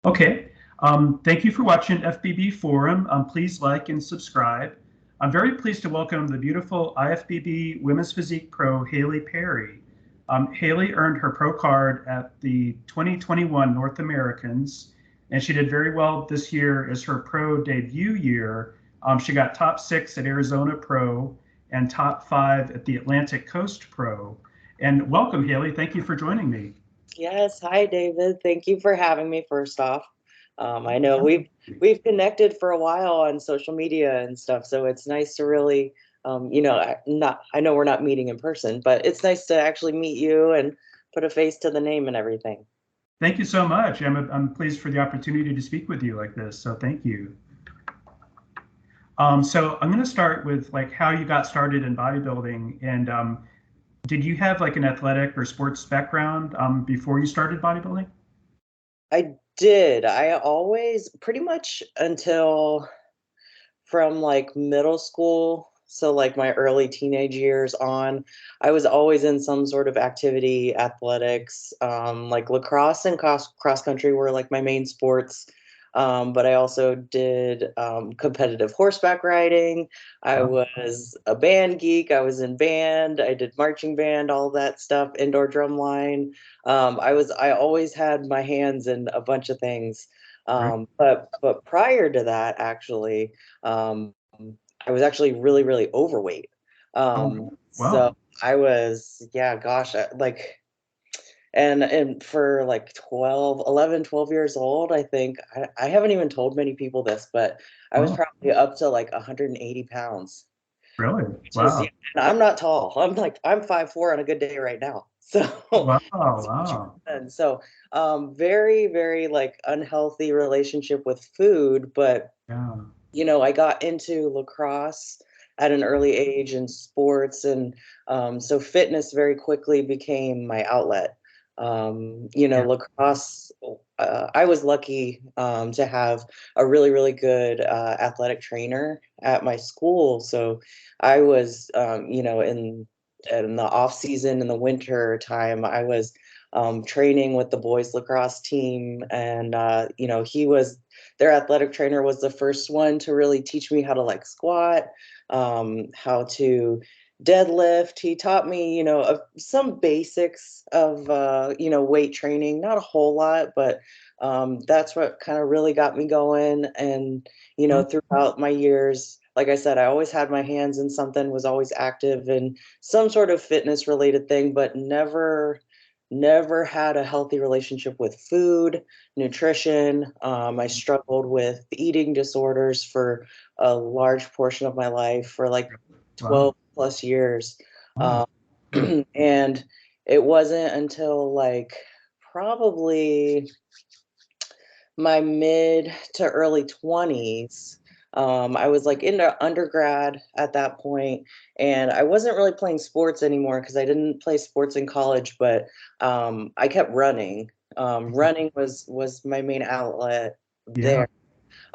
Okay. Thank you for watching FBB Forum. Please like and subscribe. I'm very pleased to welcome the beautiful IFBB Women's Physique Pro, Hayley Perry. Hayley earned her pro card at the 2021 North Americans, and she did very well this year as her pro debut year. She got top 6 at Arizona Pro and top 5 at the Atlantic Coast Pro. And welcome, Hayley. Thank you for joining me. Yes, hi David. Thank you for having me first off. I know we've connected for a while on social media and stuff, so it's nice to really I know we're not meeting in person, but it's nice to actually meet you and put a face to the name and everything. Thank you so much. I'm pleased for the opportunity to speak with you like this. So thank you. So I'm going to start with like how you got started in bodybuilding. And did you have like an athletic or sports background before you started bodybuilding? I did. I always pretty much until from like middle school, so like my early teenage years on, I was always in some sort of activity, athletics, like lacrosse and cross country were like my main sports. But I also did competitive horseback riding. I Wow. was a band geek. I was in band. I did marching band, all that stuff, indoor drum line. I always had my hands in a bunch of things. Great. But prior to that, actually, um, I was actually really, really overweight. Oh, So wow. I was, yeah, gosh, and for like 12 years old, I think I haven't even told many people this, but I was Oh, probably up to like 180 pounds, really? which is, yeah, Wow. and I'm not tall. I'm 5'4" on a good day right now. So, Wow. Wow. and so, very, very like unhealthy relationship with food, but Yeah. I got into lacrosse at an early age in sports, and so fitness very quickly became my outlet. Yeah. Lacrosse, I was lucky to have a really, really good athletic trainer at my school. So I was, in the off season in the winter time, I was training with the boys lacrosse team, and he was their athletic trainer was the first one to really teach me how to like squat, how to deadlift. He taught me, some basics of, weight training, not a whole lot, but that's what kind of really got me going. And, throughout my years, like I said, I always had my hands in something, was always active in some sort of fitness related thing, but never had a healthy relationship with food, nutrition. I struggled with eating disorders for a large portion of my life for like Wow. 12 plus years. Wow. Um, and it wasn't until like probably my mid to early 20s. I was like into undergrad at that point, and I wasn't really playing sports anymore because I didn't play sports in college, but I kept running. Running was my main outlet Yeah. there,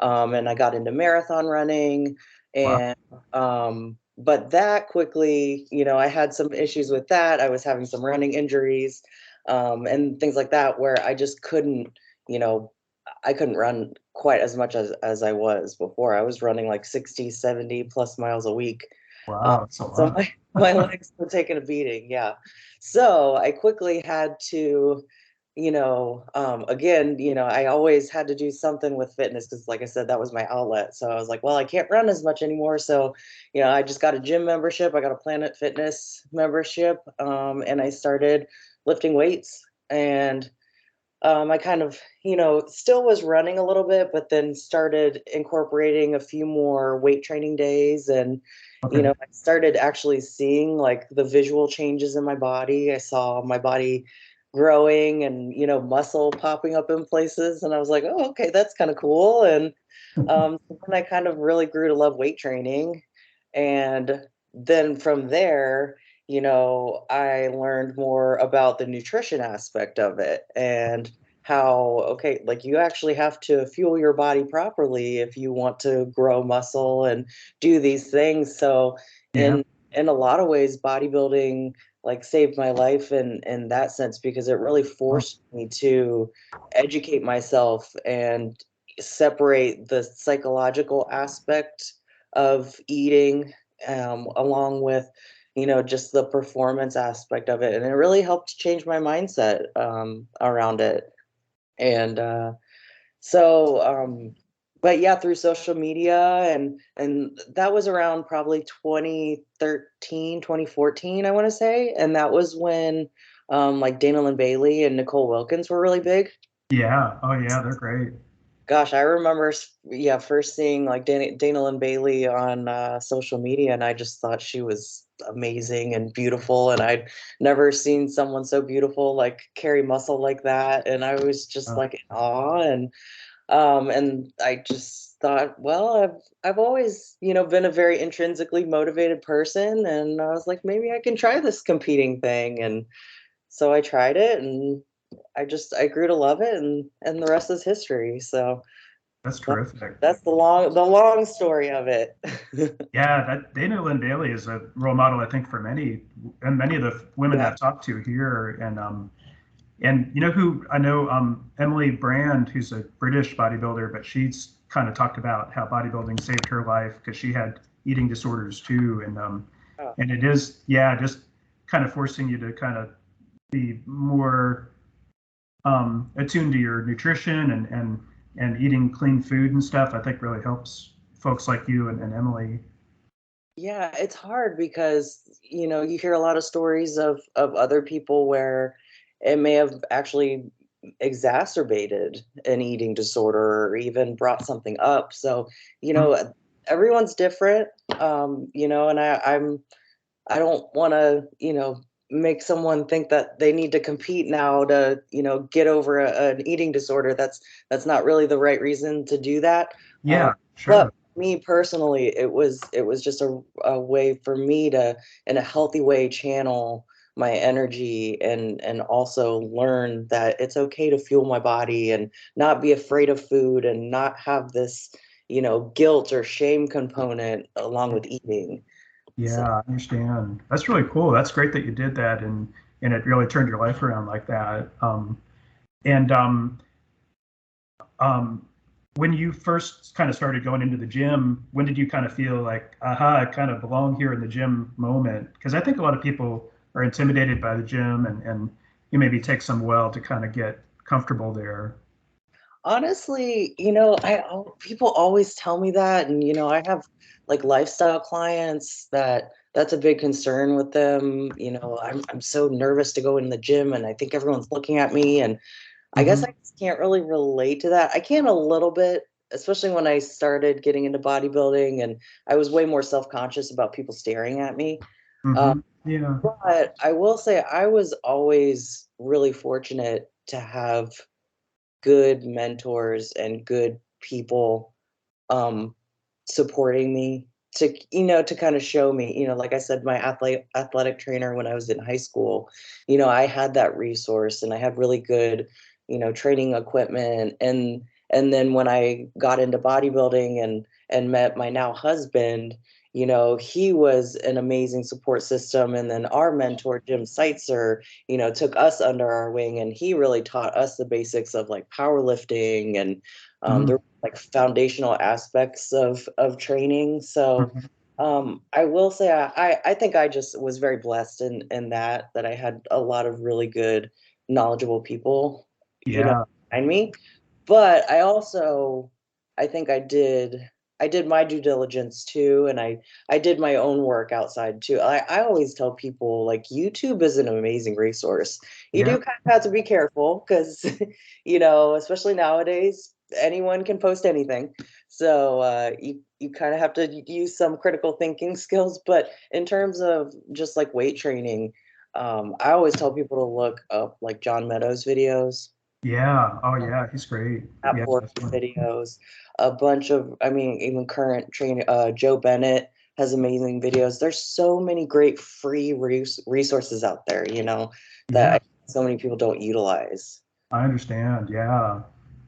and I got into marathon running, Wow. and but that quickly, I had some issues with that. I was having some running injuries, and things like that, where I just couldn't, you know, I couldn't run quite as much as I was before. I was running like 60, 70 plus miles a week. Uh, Wow. That's a so lot. my legs were taking a beating. Yeah. So I quickly had to, again, I always had to do something with fitness because, like I said, that was my outlet. So I was like, well, I can't run as much anymore. So, I just got a gym membership. I got a Planet Fitness membership, and I started lifting weights. And I kind of, still was running a little bit, but then started incorporating a few more weight training days. And, Okay. I started actually seeing like the visual changes in my body. I saw my body growing and, muscle popping up in places. And I was like, oh, okay, that's kind of cool. And so then I kind of really grew to love weight training. And then from there, I learned more about the nutrition aspect of it and how, okay, like you actually have to fuel your body properly if you want to grow muscle and do these things. So Yeah. in a lot of ways, bodybuilding like saved my life in that sense, because it really forced me to educate myself and separate the psychological aspect of eating, along with, just the performance aspect of it. And it really helped change my mindset around it. And so, but yeah, through social media, and that was around probably 2013, 2014, I want to say. And that was when like Dana Lynn Bailey and Nicole Wilkins were really big. Yeah. Oh yeah, they're great. Gosh, I remember, yeah, first seeing like Dana Lynn Bailey on social media, and I just thought she was amazing and beautiful, and I'd never seen someone so beautiful, like carry muscle like that, and I was just Uh, like in awe, and I just thought, well, I've always, been a very intrinsically motivated person, and I was like, maybe I can try this competing thing, and so I tried it, and I grew to love it, and the rest is history. So that's that, terrific. that's the long story of it. Yeah, that Dana Lynn Bailey is a role model, I think, for many and many of the women Yeah. that I've talked to here. And you know who I know, Emily Brand, who's a British bodybuilder, but she's kind of talked about how bodybuilding saved her life because she had eating disorders too. Oh, And it is, yeah, just kind of forcing you to kind of be more attuned to your nutrition and eating clean food and stuff. I think really helps folks like you and Emily. yeah, it's hard because, you hear a lot of stories of other people where it may have actually exacerbated an eating disorder or even brought something up. So, everyone's different. And I don't want to, make someone think that they need to compete now to, get over an eating disorder. That's not really the right reason to do that. Yeah, But sure. me personally, it was just a way for me to, in a healthy way, channel my energy, and also learn that it's okay to fuel my body and not be afraid of food and not have this, guilt or shame component along with eating. So Yeah, I understand. That's really cool. That's great that you did that and it really turned your life around like that. And um, when you first kind of started going into the gym, when did you kind of feel like, aha, I kind of belong here in the gym moment? Because I think a lot of people are intimidated by the gym and you maybe take some well to kind of get comfortable there. honestly, people always tell me that, and I have like lifestyle clients that's a big concern with them. I'm so nervous to go in the gym, and I think everyone's looking at me, and I guess Hmm. I just can't really relate to that. I can a little bit, especially when I started getting into bodybuilding, and I was way more self-conscious about people staring at me. Uh, Hmm. Yeah. but I will say I was always really fortunate to have good mentors and good people um supporting me, to kind of show me, like I said, my athletic trainer when I was in high school, I had that resource, and I had really good, training equipment. And then when I got into bodybuilding and met my now husband, he was an amazing support system. And then our mentor, Jim Seitzer, took us under our wing, and he really taught us the basics of like powerlifting and Hmm. the like foundational aspects of training. So Hmm. I will say I think I just was very blessed in that I had a lot of really good, knowledgeable people, Yeah. behind me. But I think I did my due diligence too, and I did my own work outside too. I always tell people, like, YouTube is an amazing resource. You Yeah. do kind of have to be careful because, especially nowadays, anyone can post anything. So you kind of have to use some critical thinking skills. But in terms of just like weight training, I always tell people to look up like John Meadows videos, Yeah. Oh yeah. He's great. at Yeah, Porter definitely. videos, a bunch of, I mean, even current train, Joe Bennett has amazing videos. There's so many great free resources out there, that Yeah, so many people don't utilize. I understand. Yeah.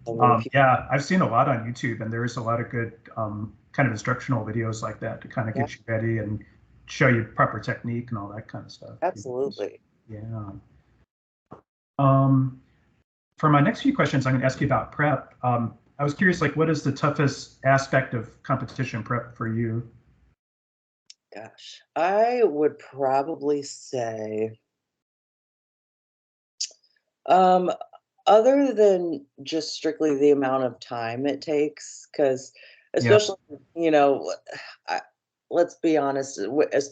So many people, Yeah, I've seen a lot on YouTube, and there is a lot of good kind of instructional videos like that to kind of yeah. get you ready. And show you proper technique and all that kind of stuff. Absolutely. Yeah. Um, for my next few questions, I'm going to ask you about prep. I was curious, like, what is the toughest aspect of competition prep for you? Gosh, I would probably say, um, other than just strictly the amount of time it takes, because Yeah. especially, you know, I, let's be honest,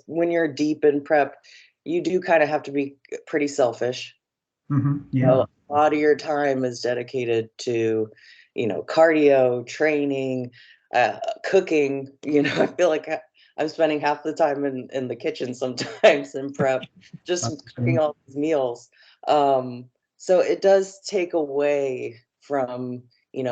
when you're deep in prep, you do kind of have to be pretty selfish. Yeah. A lot of your time is dedicated to, cardio, training, cooking. I feel like I'm spending half the time in the kitchen sometimes in prep, just cooking all these meals. Um, so it does take away from,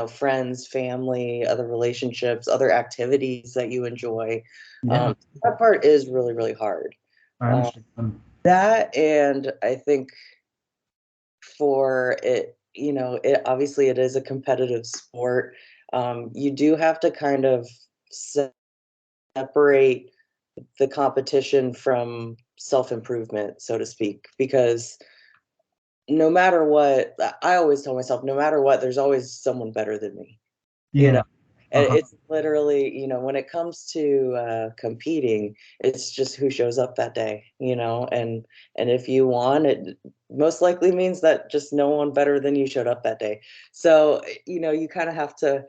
friends, family, other relationships, other activities that you enjoy. Yeah. That part is really, really hard. I Um, understand. that, and I think for it, it obviously it is a competitive sport. You do have to kind of separate the competition from self-improvement, so to speak, because no matter what, I always tell myself, no matter what, there's always someone better than me. You know, Yeah. and Uh-huh. it's literally, when it comes to competing, it's just who shows up that day, and if you won, it most likely means that just no one better than you showed up that day. So, you kind of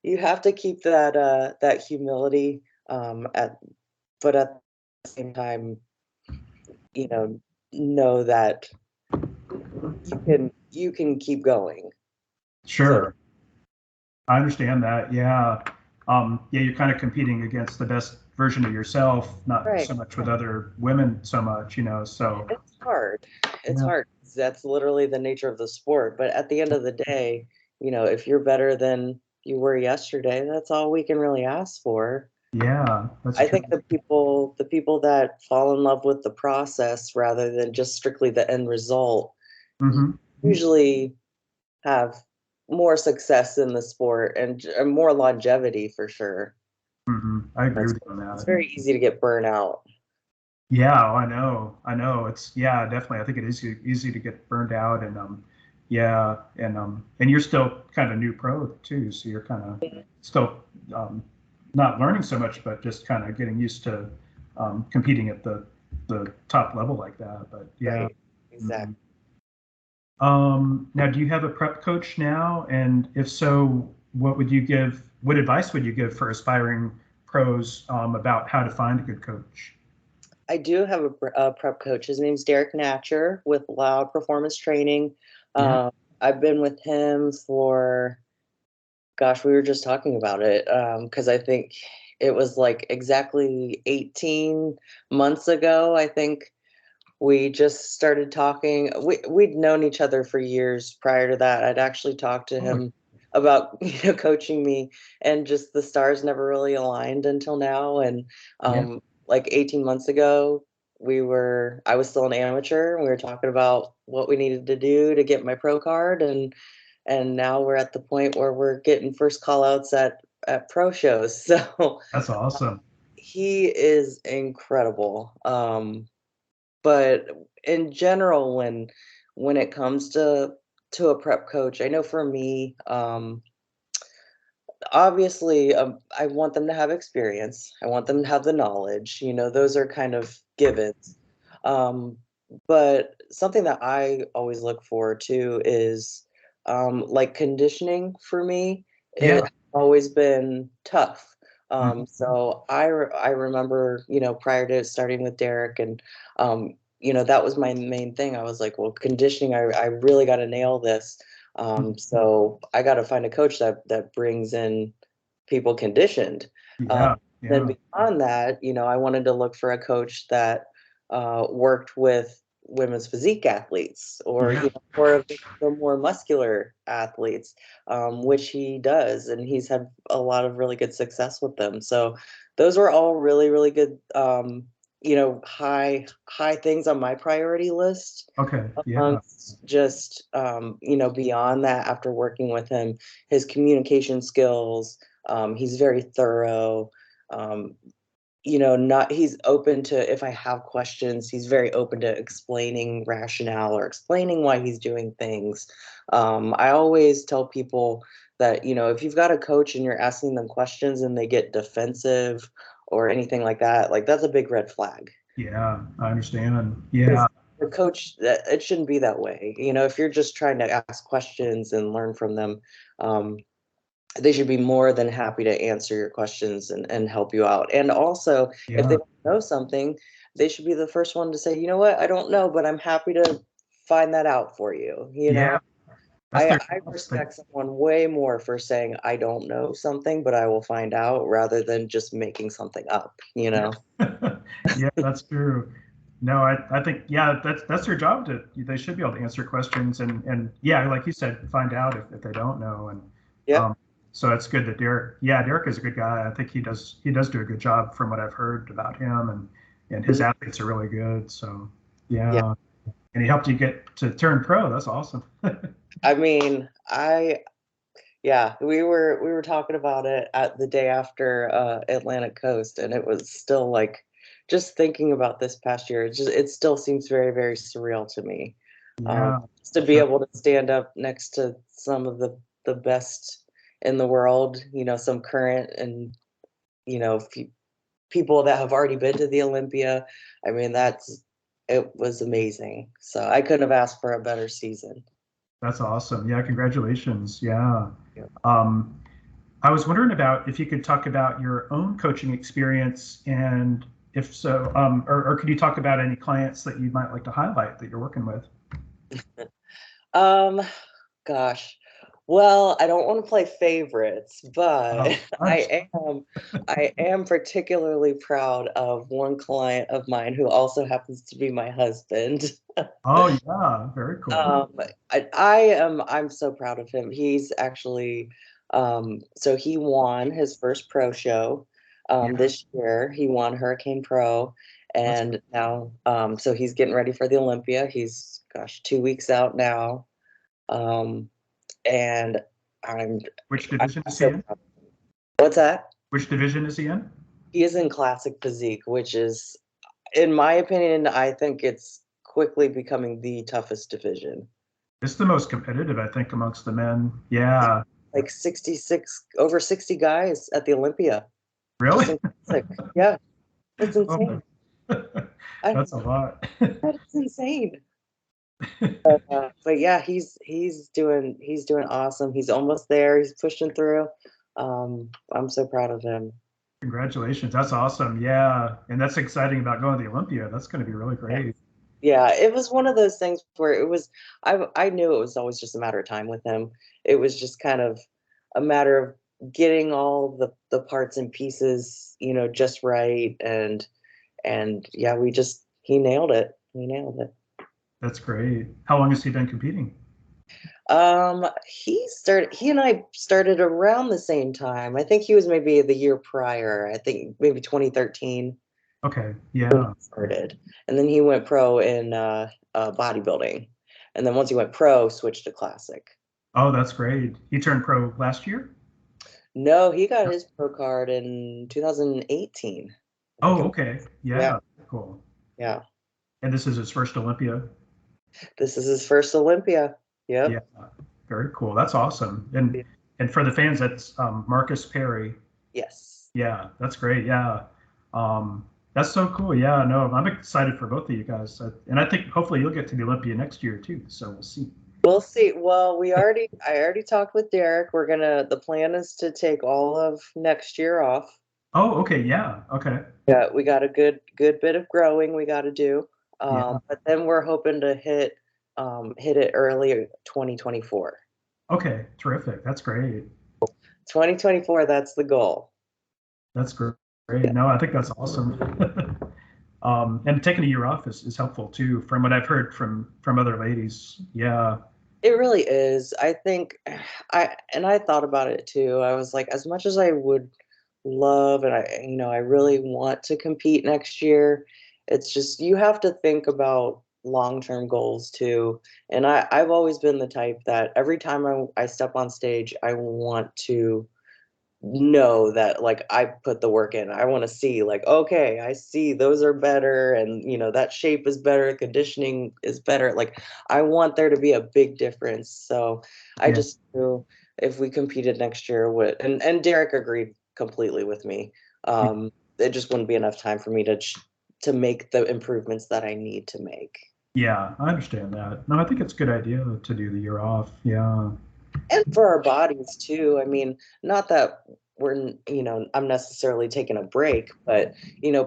you have to keep that humility, but at the same time, you know that you can keep going. So, Sure. I understand that. Yeah. Yeah, you're kind of competing against the best version of yourself, not right. so much with other women so much, so It's hard. It's yeah. hard. That's literally the nature of the sport. But at the end of the day, if you're better than you were yesterday, that's all we can really ask for. Yeah, that's I true. think the people that fall in love with the process rather than just strictly the end result Hmm. usually have more success in the sport and more longevity for sure. I agree It's, with you on it's that. very easy to get burnt out. Yeah, I know. I know. It's yeah, definitely. I think it is easy to get burned out and yeah, and you're still kind of new pro too, so you're kind of still um not learning so much, but just kind of getting used to competing at the top level like that. But yeah. Right. Mhm. Exactly. Now, do you have a prep coach now? And if so, what advice would you give for aspiring pros about how to find a good coach? I do have a prep coach. His name's Derek Natcher with Loud Performance Training. Yeah. Um, I've been with him for, gosh, we were just talking about it, because I think it was like exactly 18 months ago. I think we just started talking. We'd known each other for years prior to that. I'd actually talked to Oh, him about coaching me, and just the stars never really aligned until now. And yeah. like 18 months ago, I was still an amateur, and we were talking about what we needed to do to get my pro card, and now we're at the point where we're getting first call outs at pro shows. So That's awesome. he is incredible. But in general, when it comes to a prep coach, I know for me, obviously, I want them to have experience. I want them to have the knowledge. Those are kind of givens. Um, but something that I always look for too is, like, conditioning for me. It Yeah. has always been tough. Mhm. So I remember, prior to starting with Derek, and that was my main thing. I was like, well, conditioning, I really got to nail this. So I got to find a coach that brings in people conditioned. Um, Yeah. then Yeah. beyond that, I wanted to look for a coach that worked with women's physique athletes, or Yeah. more of the more muscular athletes, which he does, and he's had a lot of really good success with them. So those were all really, really good. High things on my priority list. Okay. Yeah. Amongst just, beyond that, after working with him, his communication skills, he's very thorough. Um, not, he's open to, if I have questions, he's very open to explaining rationale or explaining why he's doing things. I always tell people that, if you've got a coach and you're asking them questions and they get defensive or anything like that, like that's a big red flag. Yeah, I understand. Yeah. The coach, that it shouldn't be that way. If you're just trying to ask questions and learn from them, they should be more than happy to answer your questions and help you out. And also, if they Yeah. don't know something, they should be the first one to say, you know what, I don't know, but I'm happy to find that out for you. Yeah. That's I, their I job. respect someone way more for saying I don't know something, but I will find out, rather than just making something up. Yeah, that's true. No, I think, yeah, that's their job. They should be able to answer questions and yeah, like you said, find out if they don't know. And Yep. um, so it's good that Derek is a good guy. I think he does do a good job from what I've heard about him, and his Mhm. athletes are really good. So Yeah. yeah, and he helped you get to turn pro. That's awesome. I mean, yeah, we were talking about it at the day after Atlantic Coast, and it was still like, just thinking about this past year, it still seems very, very surreal to me. Yeah, Just to be sure. able to stand up next to some of the best in the world, some current and people that have already been to the Olympia. I mean, it was amazing. So I couldn't have asked for a better season. That's awesome. Yeah, congratulations. Yeah. Yeah. Um, I was wondering about if you could talk about your own coaching experience, and if so, or could you talk about any clients that you might like to highlight that you're working with? Um, Gosh. Well, I don't want to play favorites, Oh, but I understand. I am particularly proud of one client of mine who also happens to be my husband. Oh, yeah, very cool. Um, I'm so proud of him. He's actually, so he won his first pro show Yeah, this year. He won Hurricane Pro, that's and now so he's getting ready for the Olympia. He's, gosh, 2 weeks out now. Um, and I'm which I'm division is he so in? proud. What's that? Which division is he in? He is in classic physique, which is, in my opinion, I think it's quickly becoming the toughest division. It's the most competitive, I think, amongst the men. Yeah, Like 66, over 60 guys at the Olympia, just really? in classic. Yeah, it's Oh insane. my, I, that's a lot. that is insane. But yeah, he's doing awesome. He's almost there. He's pushing through. I'm so proud of him. Congratulations. That's awesome. Yeah. And that's exciting about going to the Olympia. That's going to be really Yeah. great. Yeah, it was one of those things where I knew it was always just a matter of time with him. It was just kind of a matter of getting all the parts and pieces, just right, and yeah, he nailed it. He nailed it. That's great. How long has he been competing? He and I started around the same time. I think he was maybe the year prior. I think maybe 2013 Okay. when he Yeah. started. And then he went pro in bodybuilding. And then once he went pro, switched to classic. Oh, that's great. He turned pro last year? No, he got his pro card in 2018. I think Oh, it was. okay. Yeah, Yeah. Cool. yeah. And this is his first Olympia? This is his first Olympia. Yeah. Yep. Very cool. That's awesome. And for the fans, that's Marcus Perry. Yes. Yeah, that's great. Yeah. That's so cool. Yeah, no, I'm excited for both of you guys. And I think hopefully you'll get to the Olympia next year too. So we'll see. We'll see. Well, I already talked with Derek. The plan is to take all of next year off. Oh, okay. Yeah. Okay. Yeah, we got a good bit of growing we got to do. Yeah. But then we're hoping to hit it early 2024. Okay. Terrific. That's great. 2024, that's the goal. That's great. Yeah. No, I think that's awesome. And taking a year off is helpful too, from what I've heard from other ladies. Yeah. It really is. I think I thought about it too. I was like, as much as I would love and I really want to compete next year, it's just you have to think about long-term goals too. And I've always been the type that every time I step on stage, I want to know that like I put the work in. I want to see like, okay, I see those are better, and that shape is better, conditioning is better. Like I want there to be a big difference. So I Yeah. just knew if we competed next year would, and Derek agreed completely with me. It just wouldn't be enough time for me to make the improvements that I need to make. Yeah, I understand that. No, I think it's a good idea to do the year off. Yeah. And for our bodies too. I mean, not that I'm necessarily taking a break, but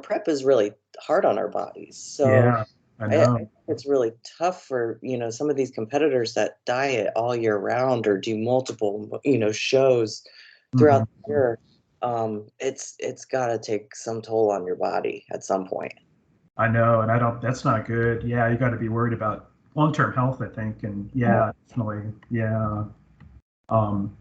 prep is really hard on our bodies. So Yeah, I I think know. it's really tough for some of these competitors that diet all year round or do multiple shows throughout Hmm. the year. It's got to take some toll on your body at some point. I know, and I don't, that's not good. Yeah, you got to be worried about long-term health, I think. And yeah, definitely. Yeah. Um,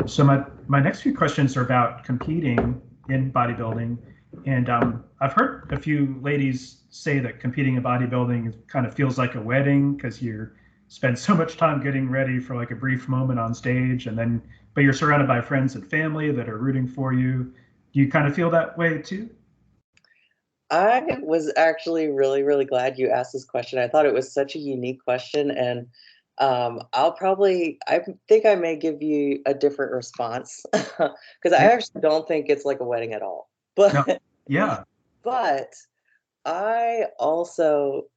so my next few questions are about competing in bodybuilding. And I've heard a few ladies say that competing in bodybuilding kind of feels like a wedding because you spend so much time getting ready for like a brief moment on stage, and then, but you're surrounded by friends and family that are rooting for you. Do you kind of feel that way too? I was actually really, really glad you asked this question. I thought it was such a unique question, and I think I may give you a different response because I Yeah. actually don't think it's like a wedding at all. No. But Yeah. but I also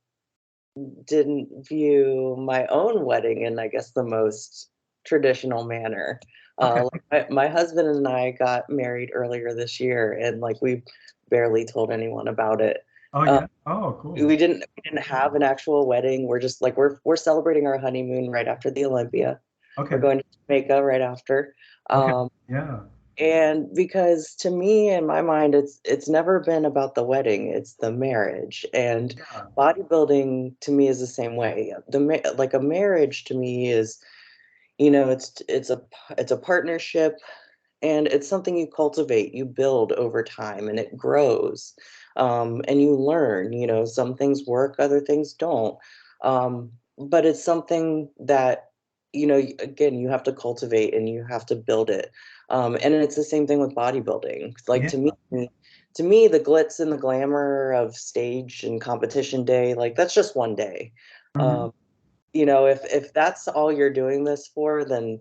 didn't view my own wedding in, I guess, the most traditional manner. Okay. Like my husband and I got married earlier this year, and like we barely told anyone about it. Oh Uh, yeah. Oh, cool. we didn't have an actual wedding. We're just like we're celebrating our honeymoon right after the Olympia. We're Okay. going to Jamaica right after. Okay. Um, Yeah. and because to me, in my mind, it's never been about the wedding, it's the marriage. And Yeah. bodybuilding to me is the same way. Like a marriage to me is, it's a partnership, and it's something you cultivate, you build over time, and it grows. And you learn, some things work, other things don't. But it's something that, again, you have to cultivate and you have to build it. And it's the same thing with bodybuilding. Like Yeah. to me, the glitz and the glamour of stage and competition day, like that's just one day. Hmm. Um, if that's all you're doing this for, then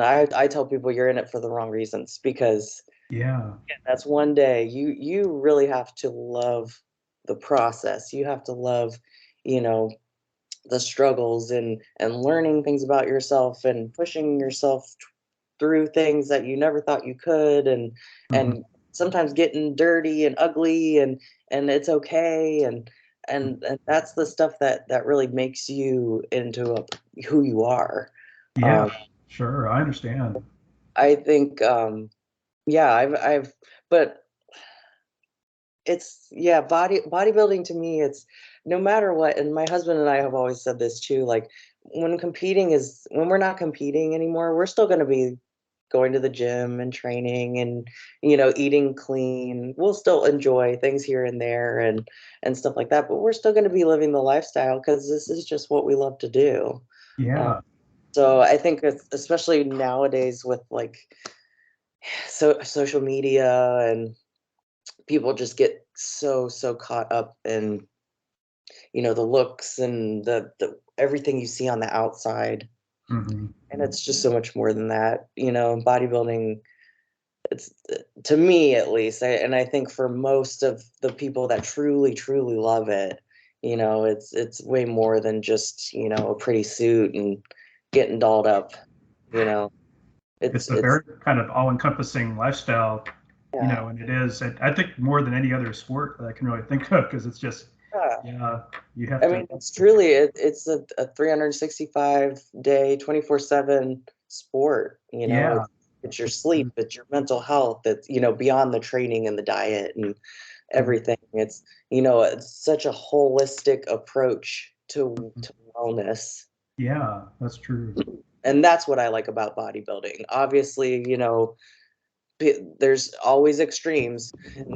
I tell people you're in it for the wrong reasons, because Yeah. that's one day. You really have to love the process. You have to love, you know, the struggles and learning things about yourself and pushing yourself through things that you never thought you could, Hmm. and sometimes getting dirty and ugly, and it's okay, and that's the stuff that really makes you into who you are. Yeah. Um, Sure. I understand. I think yeah, I've but it's yeah, bodybuilding to me, it's no matter what, and my husband and I have always said this too, like when we're not competing anymore, we're still going to be going to the gym and training and eating clean. We'll still enjoy things here and there and stuff like that, but we're still going to be living the lifestyle because this is just what we love to do. Uh, Yeah. so I think especially nowadays with like social media, and people just get so caught up in the looks and the everything you see on the outside, Hmm. and it's just so much more than that. Bodybuilding, it's to me at least, and I think for most of the people that truly love it, it's way more than just a pretty suit and getting dolled up. you know It's it's a it's very kind of all-encompassing lifestyle, yeah. and it is. I think more than any other sport that I can really think of because it's just, Yeah. yeah, you have I to. mean, it's truly it's a 365 day, 24/7 sport. Yeah. It's your sleep, it's your mental health, it's beyond the training and the diet and everything. It's such a holistic approach to wellness. Yeah, that's true. And that's what I like about bodybuilding. Obviously, there's always extremes,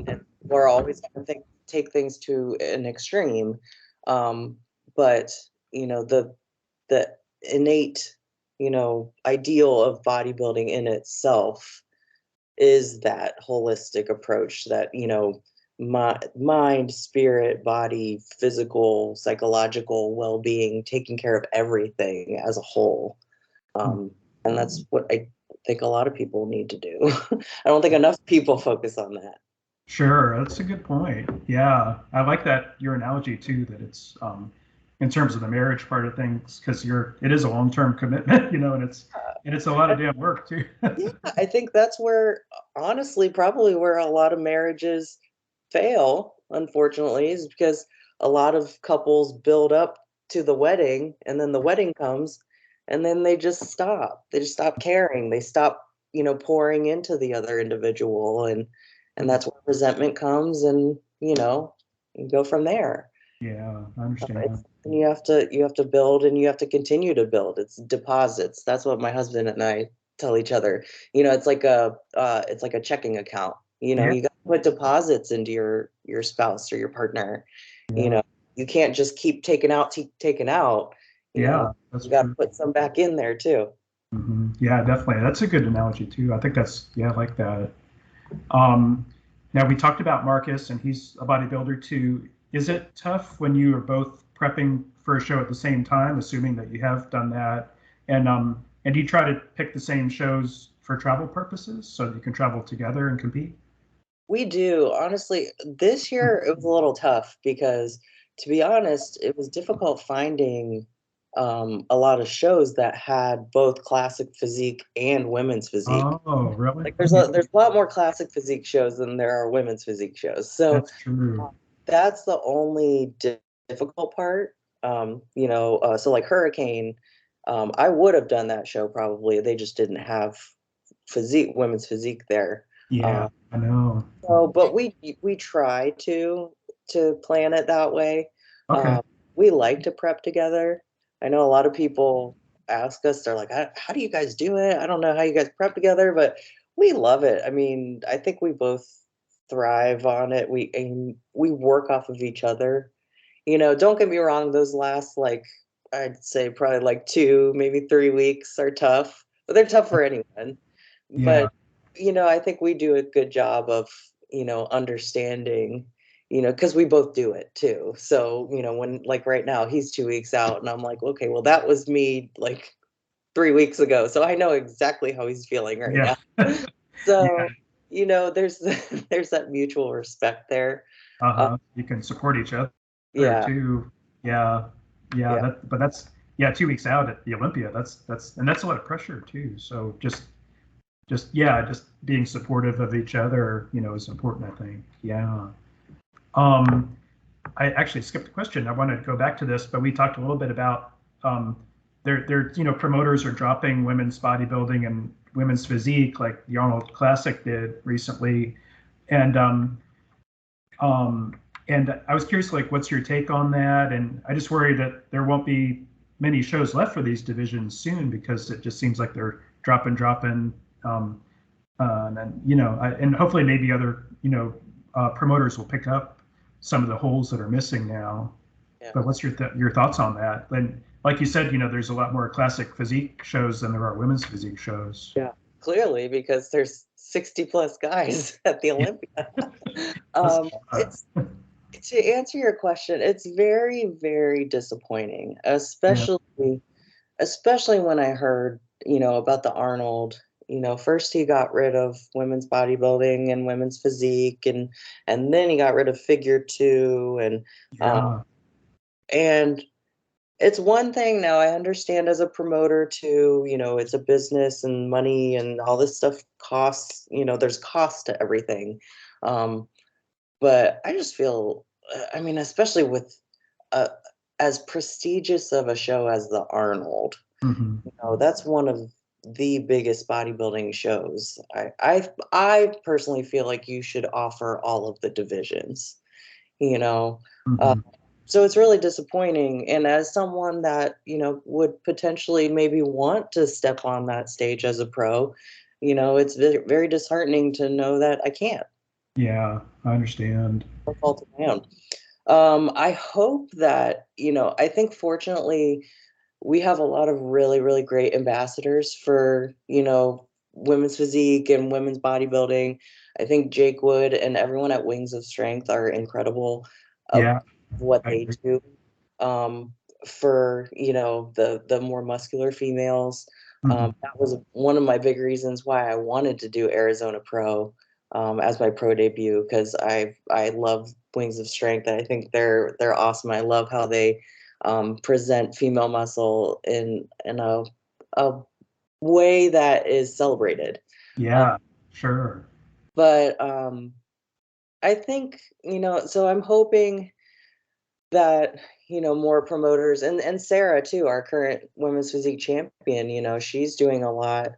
and we're always going to take things to an extreme. Um, but the innate, ideal of bodybuilding in itself. is that holistic approach that, mind, spirit, body, physical, psychological well-being, taking care of everything as a whole. And that's what I think a lot of people need to do. I don't think enough people focus on that. Sure, that's a good point. Yeah, I like that your analogy too, that it's in terms of the marriage part of things, because it is a long-term commitment, and it's a lot of damn work too. Yeah, I think that's where, honestly, probably where a lot of marriages fail, unfortunately, is because a lot of couples build up to the wedding, and then the wedding comes, and then they just stop. They just stop caring. They stop, pouring into the other individual, and that's where resentment comes, and you go from there. Yeah, I understand. And you have to build, and you have to continue to build. It's deposits. That's what my husband and I tell each other. It's like a checking account. Yeah, You got to put deposits into your spouse or your partner. You yeah, know, you can't just keep taking out, taking out. yeah, that's You got to true. put some back in there too. Yeah, definitely. That's a good analogy too. I think yeah, I like that. Um, Now we talked about Marcus, and he's a bodybuilder too. Is it tough when you are both prepping for a show at the same time, assuming that you have done that? And do you try to pick the same shows for travel purposes so that you can travel together and compete? We do. Honestly, this year it was a little tough because, to be honest, it was difficult finding a lot of shows that had both classic physique and women's physique. Oh, really? Like there's a lot more classic physique shows than there are women's physique shows. So That's true. that's the only difficult part. So like Hurricane, I would have done that show probably. They just didn't have women's physique there. Yeah, I know. So, but we try to plan it that way. Okay. We like to prep together. I know a lot of people ask us, they're like, how do you guys do it? I don't know how you guys prep together, but we love it. I mean, I think we both thrive on it. We work off of each other. Don't get me wrong, those last, like, I'd say probably like 2, maybe 3 weeks are tough, but they're tough for anyone. Yeah. But, I think we do a good job of, understanding, because we both do it too. So, when, like, right now he's 2 weeks out, and I'm like, okay, well, that was me like 3 weeks ago. So I know exactly how he's feeling right Yeah. now. Yeah. So, there's there's that mutual respect there. Uh, Uh-huh. You can support each other yeah, too. Yeah. Yeah. yeah. But that's, yeah, 2 weeks out at the Olympia. And that's a lot of pressure too. So just being supportive of each other, is important, I think. Yeah. Um, I actually skipped a question. I wanted to go back to this, but we talked a little bit about um, promoters are dropping women's bodybuilding and women's physique like the Arnold Classic did recently, and um, and I was curious, like, what's your take on that? And I just worry that there won't be many shows left for these divisions soon because it just seems like they're dropping. Um, and then, and hopefully maybe other, promoters will pick up some of the holes that are missing now. Yeah. But what's your thoughts on that? And like you said, there's a lot more classic physique shows than there are women's physique shows. Yeah, clearly, because there's 60 plus guys at the Yeah, Olympia. that's, It's To answer your question, it's very, very disappointing, yeah, especially when I heard, about the Arnold. First he got rid of women's bodybuilding and women's physique, and then he got rid of figure two, uh, yeah, and it's one thing now. I understand as a promoter too, it's a business and money and all this stuff costs, there's cost to everything. Um, but I just feel, I mean, especially with uh, as prestigious of a show as the Arnold, hmm, that's one of the biggest bodybuilding shows. I personally feel like you should offer all of the divisions, you know. Uh, hmm, so it's really disappointing. And as someone that, would potentially maybe want to step on that stage as a pro, it's very, very disheartening to know that I can't. yeah, I understand. No fault of my own. I hope that, I think fortunately we have a lot of really, really great ambassadors for, women's physique and women's bodybuilding. I think Jake Wood and everyone at Wings of Strength are incredible of Yeah, what I they agree. do, for, the more muscular females. Mhm. That was one of my big reasons why I wanted to do Arizona Pro, as my pro debut, because I love Wings of Strength. I think they're awesome. I love how they present female muscle in a way that is celebrated. Uh, Yeah, sure. but I think, so I'm hoping that, more promoters, and Sarah too, our current women's physique champion, she's doing a lot,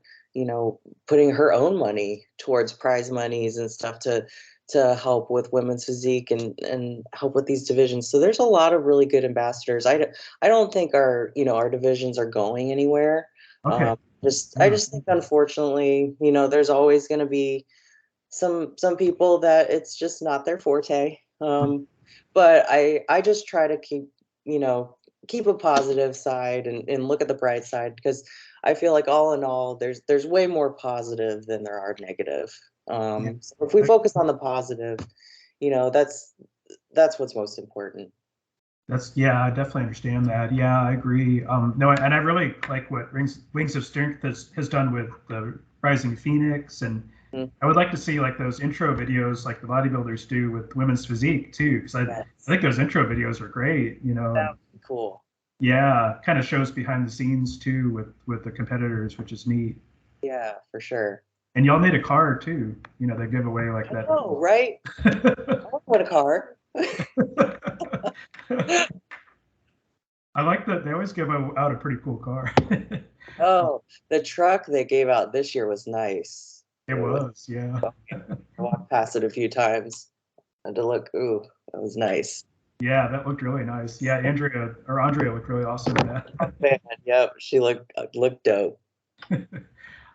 putting her own money towards prize monies and stuff to help with women's physique and help with these divisions. So there's a lot of really good ambassadors. I don't think our divisions are going anywhere. Okay. I Yeah. just think, unfortunately, there's always going to be some people that it's just not their forte. But I just try to you know keep a positive side and look at the bright side, because I feel like, all in all, there's way more positive than there are negative. Yeah. So if we I- focus on the positive, that's what's most important. yeah, I definitely understand that. Yeah, I agree. No, and I really like what Wings of Strength has done with the Rising Phoenix, and Mm, I would like to see like those intro videos like the bodybuilders do with women's physique too, because I yes, think those intro videos are great, that and would be cool. yeah, kind of shows behind the scenes too with the competitors, which is neat. Yeah, for sure. And y'all made a card too. They give away like I that. know, right? I don't want a car. I like that they always give out a pretty cool car. Oh, the truck they gave out this year was nice. It It was. was, yeah. I walked past it a few times. Had to look. Ooh, that was nice. Yeah, that looked really nice. Yeah, Andrea looked really awesome in that. Man, yep, she looked dope.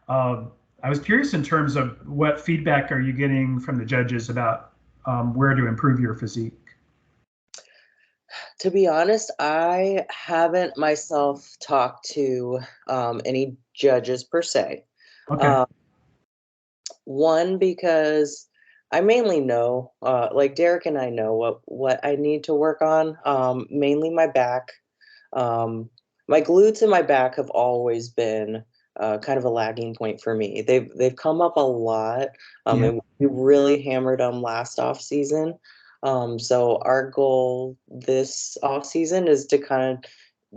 Um, I was curious in terms of what feedback are you getting from the judges about where to improve your physique? To be honest, I haven't myself talked to any judges per se. Okay. Um, One, because I mainly know, like Derek and I know what I need to work on. Mainly my back. My glutes and my back have always been kind of a lagging point for me. They've come up a lot, Yeah. and we really hammered them last off season. So our goal this off season is to kind of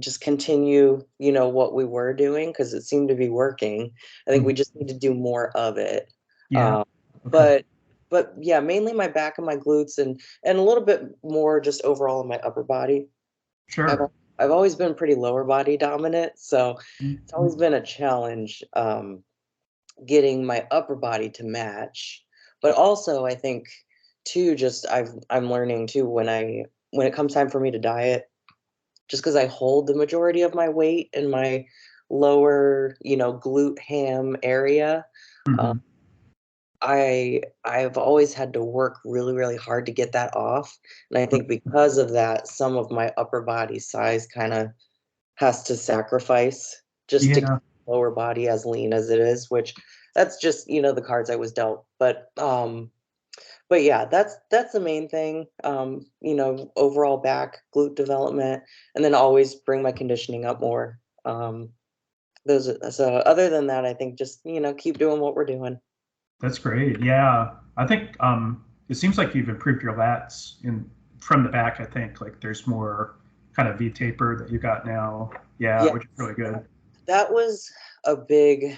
just continue, what we were doing, because it seemed to be working. I think Mhm. we just need to do more of it. Yeah. Um, Okay. but but yeah, mainly my back and my glutes, and a little bit more just overall in my upper body. I've Sure. I've always been pretty lower body dominant, so it's Mhm. always been a challenge, getting my upper body to match. But also, I think too, just I'm learning too, when it comes time for me to diet, just because I hold the majority of my weight in my lower, glute ham area. uh, Mhm. I've always had to work really, really hard to get that off. And I think because of that, some of my upper body size kind of has to sacrifice just to keep Yeah, the lower body as lean as it is, which that's just, the cards I was dealt. But yeah, that's the main thing. Overall back, glute development, and then always bring my conditioning up more. So other than that, I think just, keep doing what we're doing. that's great. Yeah. I think it seems like you've improved your lats in from the back, I think. Like there's more kind of V taper that you got now. Yeah, Yeah, which is really good. that was a big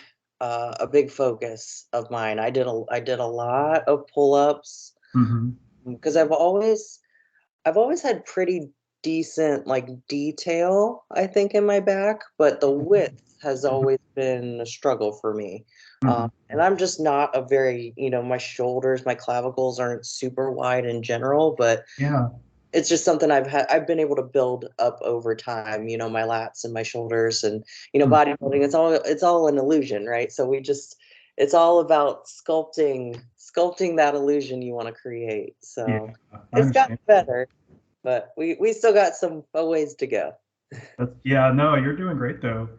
focus of mine. I did a lot of pull-ups, Hmm. because I've always had pretty decent, like, detail, I think, in my back, but the width has always been a struggle for me. Hmm. And I'm just not a very, my shoulders, my clavicles aren't super wide in general, but Yeah. it's just something I've been able to build up over time, my lats and my shoulders, and, Mm. bodybuilding, it's all an illusion, right? So it's all about sculpting that illusion you want to create. Yeah. So I it's gotten understand. better, but we still got some a ways to go. Yeah, no, you're doing great though.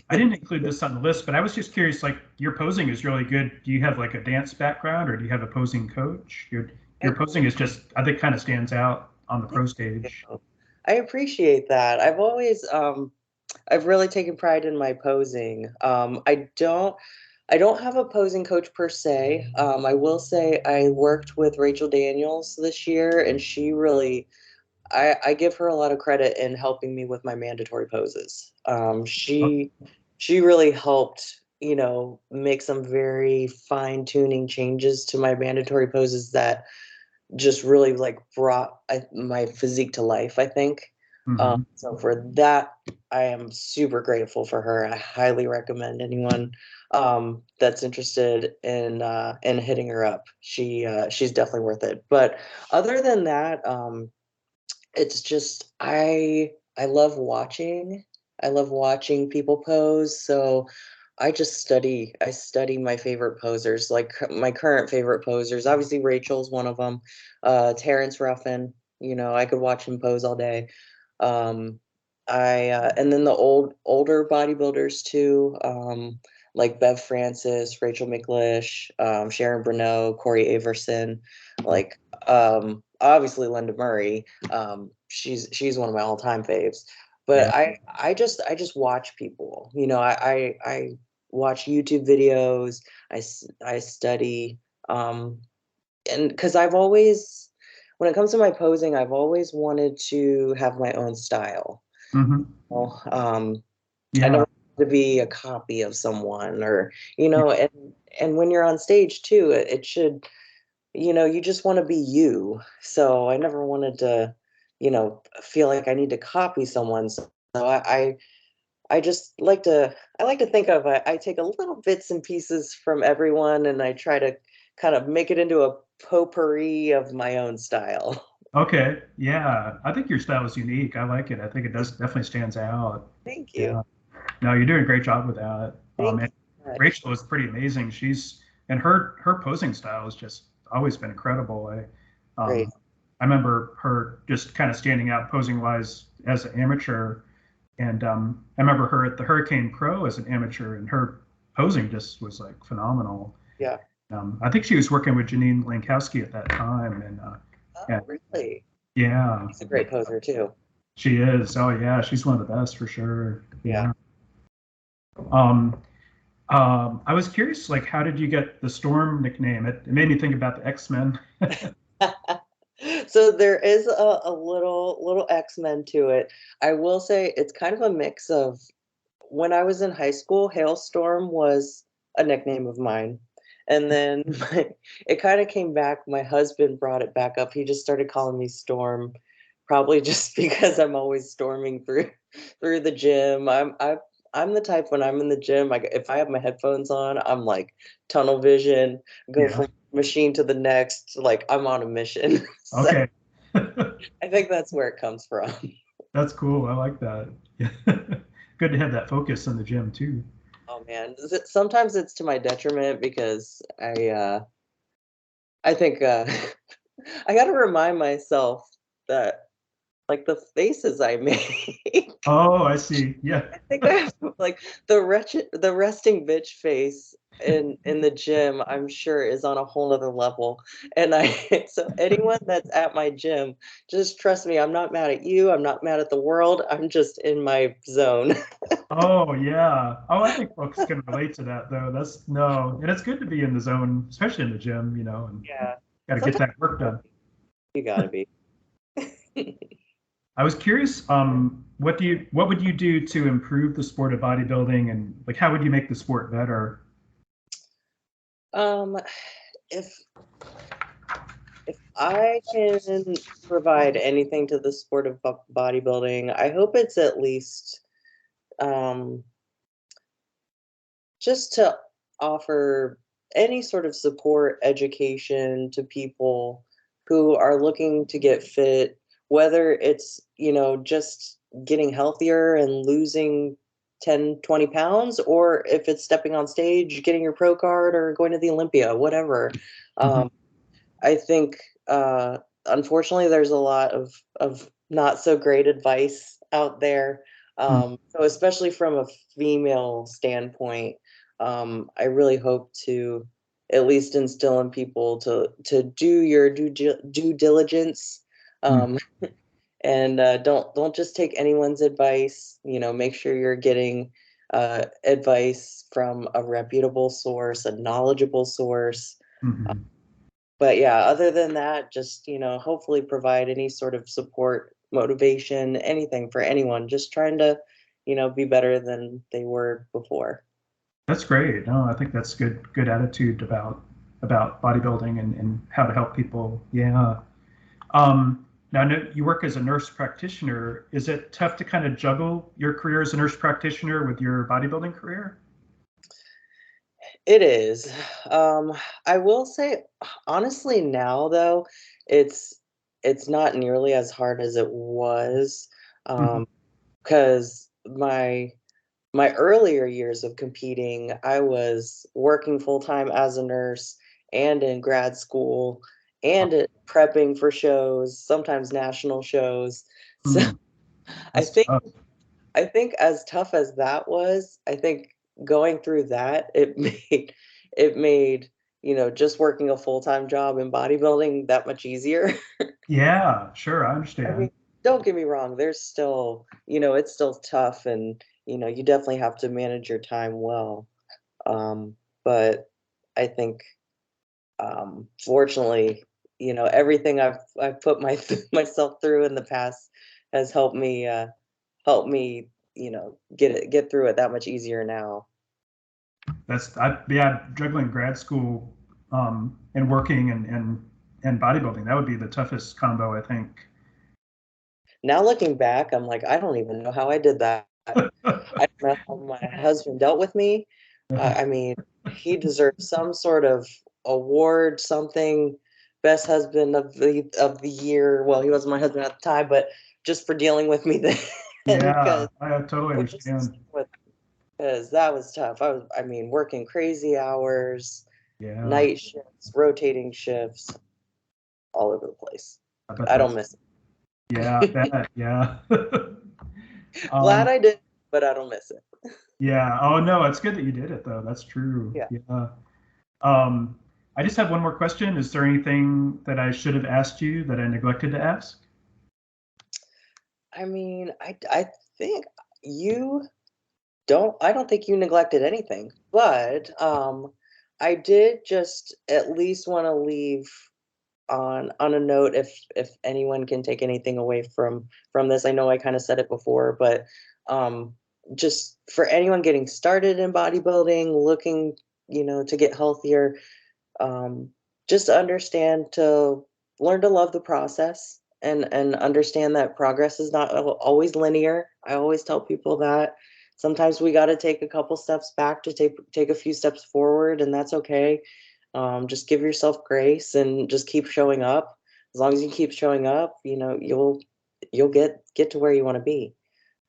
I didn't include this on the list, but I was just curious, like your posing is really good. Do you have like a dance background or do you have a posing coach? Your I, posing is just, I think, kind of stands out on the pro stage. I appreciate that. I've really taken pride in my posing. I don't have a posing coach per se. I will say I worked with Rachel Daniels this year, and I give her a lot of credit in helping me with my mandatory poses. Oh, She really helped, make some very fine tuning changes to my mandatory poses that just really like brought my physique to life, I think. mhm. So for that, I am super grateful for her. I highly recommend anyone that's interested in hitting her up. She's definitely worth it. But other than that, it's just I love watching. I love watching people pose. So I study my favorite posers, like my current favorite posers. Obviously Rachel's one of them. Terrence Ruffin, I could watch him pose all day. I And then the older bodybuilders too, like Bev Francis, Rachel McLish, Sharon Brunot, Corey Averson, like obviously Linda Murray. She's one of my all-time faves. But Yeah. I just watch people. I watch YouTube videos. I study, and because when it comes to my posing, I've always wanted to have my own style. Hmm. Well, I Yeah. never wanted to be a copy of someone, or Yeah. and when you're on stage too, it should, you just want to be you. So I never wanted to, feel like I need to copy someone. So I just I like to think of I take a little bits and pieces from everyone, and I try to kind of make it into a potpourri of my own style. Okay. Yeah. I think your style is unique. I like it. I think it does definitely stands out. Thank you. Yeah. No, you're doing a great job with that. Thank you And so much. Rachel is pretty amazing. And her posing style has just always been incredible. Great. I remember her just kind of standing out posing wise as an amateur. And I remember her at the Hurricane Pro as an amateur, and her posing just was like phenomenal. Yeah. I think she was working with Janine Lankowski at that time, and Oh, really? yeah, He's a great poser too. she is. Oh yeah, she's one of the best for sure. Yeah. Yeah. Um, I was curious, like, how did you get the Storm nickname? It made me think about the X-Men. So there is a little X-Men to it. I will say it's kind of a mix of when I was in high school, Hailstorm was a nickname of mine. And then it kind of came back. My husband brought it back up. He just started calling me Storm, probably just because I'm always storming through the gym. I'm the type when I'm in the gym, like if I have my headphones on, I'm like tunnel vision, go Yeah. from machine to the next, like I'm on a mission. So Okay. I think that's where it comes from. That's cool. I like that. Yeah. Good to have that focus in the gym too. Oh man, sometimes it's to my detriment because I think I got to remind myself that like the faces I make. Oh, I see. Yeah. I think I have like the resting bitch face in the gym, I'm sure is on a whole other level. And so anyone that's at my gym, just trust me, I'm not mad at you, I'm not mad at the world, I'm just in my zone. Oh, yeah. Oh, I think folks can relate to that though. That's no, and it's good to be in the zone, especially in the gym, and Yeah. got to get Sometimes that work done. you gotta be. I was curious, what would you do to improve the sport of bodybuilding, and like how would you make the sport better? Um, if if I can provide anything to the sport of bodybuilding, I hope it's at least um, just to offer any sort of support, education to people who are looking to get fit, whether it's, just getting healthier and losing 10, 20 pounds, or if it's stepping on stage, getting your pro card, or going to the Olympia, whatever. Mhm. Um, I think, unfortunately, there's a lot of not so great advice out there. So especially from a female standpoint, I really hope to at least instill in people to do your due diligence, Mm. um, and don't just take anyone's advice. You know, make sure you're getting advice from a reputable source, a knowledgeable source. Mhm. But yeah, other than that, just, hopefully provide any sort of support, motivation, anything for anyone just trying to, be better than they were before. That's great. No, I think that's good attitude about bodybuilding and how to help people. Yeah. Now, I know you work as a nurse practitioner. Is it tough to kind of juggle your career as a nurse practitioner with your bodybuilding career? It is. I will say, honestly, now though, it's it's not nearly as hard as it was, Mhm. because my earlier years of competing, I was working full time as a nurse and in grad school and prepping for shows, sometimes national shows. So Mm, I that's think tough. I think as tough as that was, I think going through that, it made, just working a full-time job in bodybuilding that much easier. Yeah, sure, I I understand. mean, don't get me wrong, there's still, it's still tough, and you definitely have to manage your time well. But I think, fortunately, everything I've put myself through in the past has helped me, get through it that much easier now. Yeah, juggling grad school and working and bodybuilding, that would be the toughest combo, I think. Now looking back, I'm like, I don't even know how I did that. I don't know how my husband dealt with me. I mean, he deserves some sort of award, something, best husband of the year. Well, he wasn't my husband at the time, but just for dealing with me then, Yeah, because I totally understand. because that was tough. I mean, working crazy hours, Yeah, night shifts, rotating shifts, all over the place. I bet I don't that's, miss yeah, I it. bet, yeah. Glad Um, I did, but I don't miss it. yeah, oh no, it's good that you did it though. That's true. Yeah. Yeah. Um, I just have one more question. Is there anything that I should have asked you that I neglected to ask? I mean, I think you I don't think you neglected anything, but I did just at least want to leave on a note, if anyone can take anything away from this. I know I kind of said it before, but um just for anyone getting started in bodybuilding, looking, to get healthier, um, just understand to learn to love the process, and understand that progress is not always linear. I always tell people that sometimes we got to take a couple steps back to take a few steps forward, and that's okay. Just give yourself grace and just keep showing up. As long as you keep showing up, you'll get to where you want to be.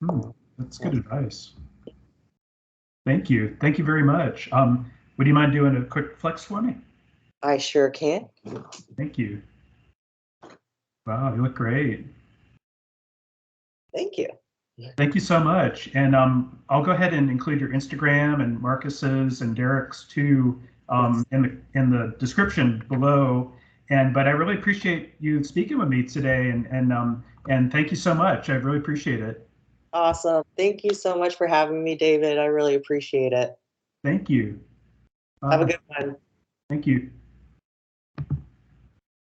Hmm, Um, that's yeah, good advice. Thank you. Thank you very much. Would you mind doing a quick flex for me? I sure can. Thank you. Wow, you look great. Thank you. Thank you so much. And I'll go ahead and include your Instagram and Marcus's and Derek's too Yes. in the description below. But I really appreciate you speaking with me today, and thank you so much. I really appreciate it. Awesome. Thank you so much for having me, David. I really appreciate it. Thank you. Have a Bye. good one. Thank you.